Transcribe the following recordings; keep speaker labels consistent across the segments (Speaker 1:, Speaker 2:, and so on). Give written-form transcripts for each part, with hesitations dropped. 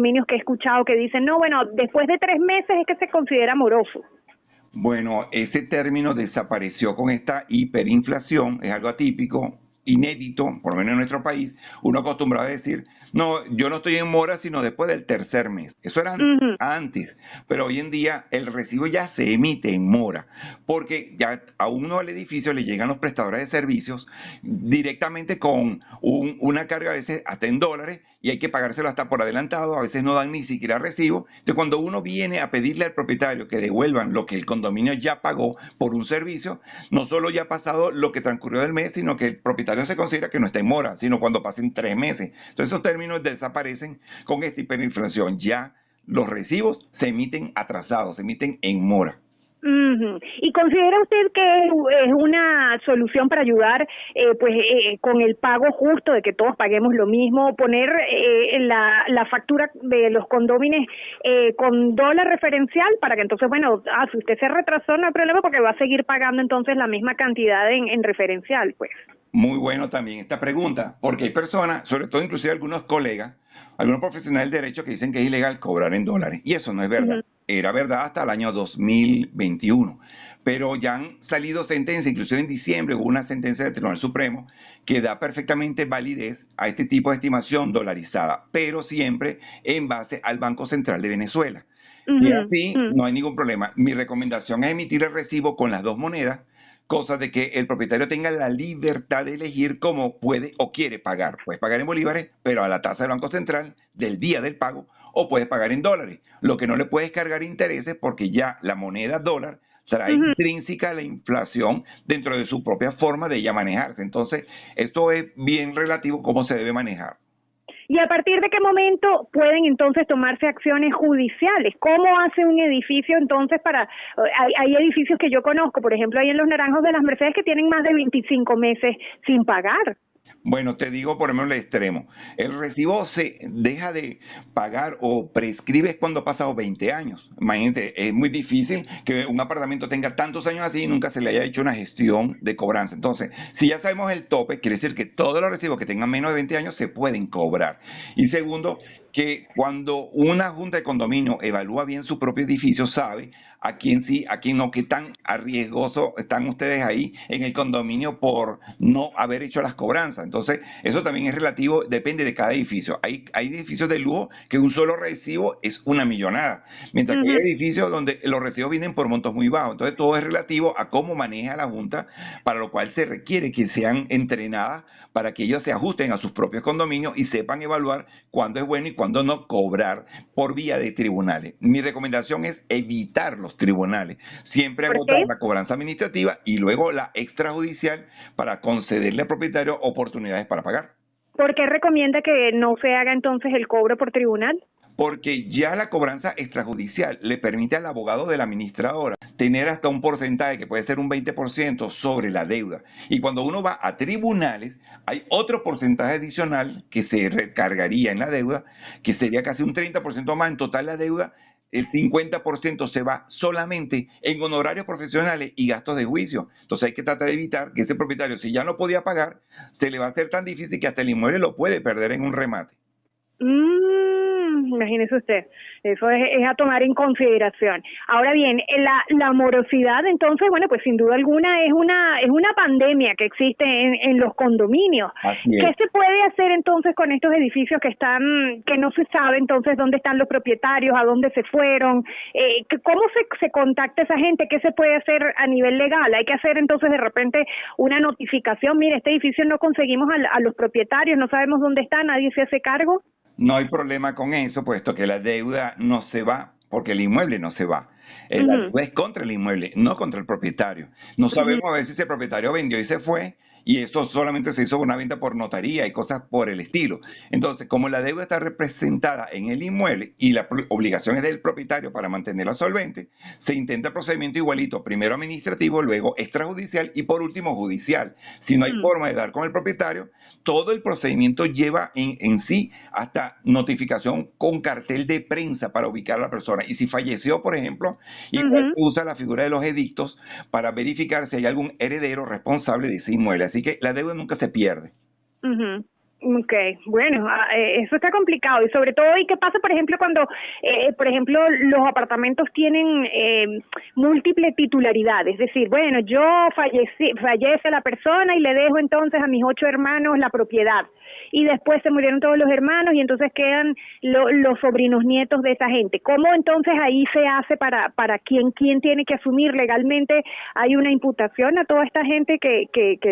Speaker 1: condominios que he escuchado que dicen, no, bueno, después de 3 meses es que se considera moroso.
Speaker 2: Bueno, ese término desapareció con esta hiperinflación, es algo atípico, inédito, por lo menos en nuestro país. Uno acostumbraba a decir, no, yo no estoy en mora sino después del tercer mes. Eso era
Speaker 1: Ujú.
Speaker 2: antes, pero hoy en día el recibo ya se emite en mora, porque ya a uno al edificio le llegan los prestadores de servicios directamente con una carga a veces hasta en dólares y hay que pagárselo hasta por adelantado, a veces no dan ni siquiera recibo. Entonces cuando uno viene a pedirle al propietario que devuelvan lo que el condominio ya pagó por un servicio, no solo ya ha pasado lo que transcurrió del mes, sino que el propietario se considera que no está en mora, sino cuando pasen 3 meses. Entonces esos términos desaparecen con esta hiperinflación. Ya los recibos se emiten atrasados, se emiten en mora.
Speaker 1: Ujú. ¿Y considera usted que es una solución para ayudar con el pago justo, de que todos paguemos lo mismo, poner la factura de los condóminos con dólar referencial para que entonces, bueno, si usted se retrasó no hay problema porque va a seguir pagando entonces la misma cantidad en referencial, pues?
Speaker 2: Muy bueno también esta pregunta, porque hay personas, sobre todo inclusive algunos colegas, algunos profesionales del derecho que dicen que es ilegal cobrar en dólares, y eso no es verdad.
Speaker 1: Ujú.
Speaker 2: Era verdad hasta el año 2021, pero ya han salido sentencias, inclusive en diciembre hubo una sentencia del Tribunal Supremo que da perfectamente validez a este tipo de estimación dolarizada, pero siempre en base al Banco Central de Venezuela. Y
Speaker 1: Ujú.
Speaker 2: así
Speaker 1: Ujú.
Speaker 2: no hay ningún problema. Mi recomendación es emitir el recibo con las dos monedas, cosa de que el propietario tenga la libertad de elegir cómo puede o quiere pagar. Puedes pagar en bolívares, pero a la tasa del Banco Central del día del pago, o puedes pagar en dólares. Lo que no le puedes cargar intereses porque ya la moneda dólar será
Speaker 1: Ujú.
Speaker 2: intrínseca a la inflación dentro de su propia forma de ella manejarse. Entonces, esto es bien relativo cómo se debe manejar.
Speaker 1: ¿Y a partir de qué momento pueden entonces tomarse acciones judiciales? ¿Cómo hace un edificio entonces para... hay edificios que yo conozco, por ejemplo, ahí en Los Naranjos de las Mercedes, que tienen más de 25 meses sin pagar.
Speaker 2: Bueno, te digo por ejemplo el extremo. El recibo se deja de pagar o prescribe cuando ha pasado 20 años. Imagínate, es muy difícil que un apartamento tenga tantos años así y nunca se le haya hecho una gestión de cobranza. Entonces, si ya sabemos el tope, quiere decir que todos los recibos que tengan menos de 20 años se pueden cobrar. Y segundo, que cuando una junta de condominio evalúa bien su propio edificio, sabe a quién sí, a quién no, qué tan arriesgoso están ustedes ahí en el condominio por no haber hecho las cobranzas. Entonces, eso también es relativo, depende de cada edificio. Hay edificios de lujo que un solo recibo es una millonada, mientras que hay
Speaker 1: Ujú.
Speaker 2: edificios donde los recibos vienen por montos muy bajos. Entonces, todo es relativo a cómo maneja la junta, para lo cual se requiere que sean entrenadas para que ellos se ajusten a sus propios condominios y sepan evaluar cuándo es bueno y cuándo no cobrar por vía de tribunales. Mi recomendación es evitar los tribunales, siempre
Speaker 1: ¿Por
Speaker 2: agotar
Speaker 1: qué?
Speaker 2: la cobranza administrativa y luego la extrajudicial para concederle al propietario oportunidades para pagar.
Speaker 1: ¿Por qué recomienda que no se haga entonces el cobro por tribunal?
Speaker 2: Porque ya la cobranza extrajudicial le permite al abogado de la administradora tener hasta un porcentaje que puede ser un 20% sobre la deuda. Y cuando uno va a tribunales, hay otro porcentaje adicional que se recargaría en la deuda, que sería casi un 30% más. En total la deuda, el 50% se va solamente en honorarios profesionales y gastos de juicio. Entonces hay que tratar de evitar que ese propietario, si ya no podía pagar, se le va a hacer tan difícil que hasta el inmueble lo puede perder en un remate.
Speaker 1: Imagínese usted, eso es a tomar en consideración. Ahora bien, la morosidad, entonces, bueno, pues sin duda alguna es una pandemia que existe en los condominios.
Speaker 2: Así
Speaker 1: ¿Qué
Speaker 2: es.
Speaker 1: se puede hacer entonces con estos edificios que no se sabe entonces dónde están los propietarios, a dónde se fueron? ¿Cómo se contacta esa gente? ¿Qué se puede hacer a nivel legal? Hay que hacer entonces de repente una notificación, mire, este edificio no conseguimos a los propietarios, no sabemos dónde está, nadie se hace cargo.
Speaker 2: No hay problema con eso, puesto que la deuda no se va, porque el inmueble no se va. La
Speaker 1: Ujú.
Speaker 2: deuda es contra el inmueble, no contra el propietario. No
Speaker 1: Ujú.
Speaker 2: sabemos a ver si ese propietario vendió y se fue, y eso solamente se hizo una venta por notaría y cosas por el estilo. Entonces, como la deuda está representada en el inmueble y la obligación es del propietario para mantenerla solvente, se intenta el procedimiento igualito, primero administrativo, luego extrajudicial y por último judicial. Si no hay
Speaker 1: Mm.
Speaker 2: forma de dar con el propietario, todo el procedimiento lleva en sí hasta notificación con cartel de prensa para ubicar a la persona. Y si falleció, por ejemplo, igual
Speaker 1: Ujú.
Speaker 2: se usa la figura de los edictos para verificar si hay algún heredero responsable de ese inmueble. Así que la deuda nunca se pierde.
Speaker 1: Ujú. Okay, bueno, eso está complicado y sobre todo, ¿y qué pasa, por ejemplo, cuando, por ejemplo, los apartamentos tienen múltiples titularidades? Es decir, bueno, yo fallece la persona y le dejo entonces a mis 8 hermanos la propiedad y después se murieron todos los hermanos y entonces quedan los sobrinos nietos de esa gente. ¿Cómo entonces ahí se hace para quién tiene que asumir legalmente? ¿Hay una imputación a toda esta gente que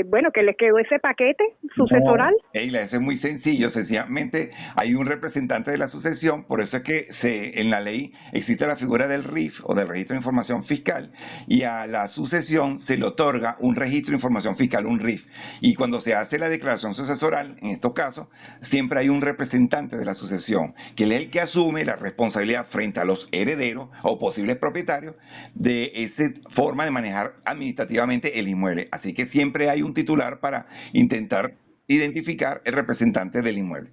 Speaker 1: bueno, que les quedó ese paquete sucesoral?
Speaker 2: No, Eila, eso es muy sencillo. Sencillamente hay un representante de la sucesión, por eso es que en la ley existe la figura del RIF o del Registro de Información Fiscal, y a la sucesión se le otorga un registro de información fiscal, un RIF. Y cuando se hace la declaración sucesoral, en estos casos, siempre hay un representante de la sucesión, que es el que asume la responsabilidad frente a los herederos o posibles propietarios de esa forma de manejar administrativamente el inmueble. Así que siempre hay un titular para intentar identificar el representante del inmueble.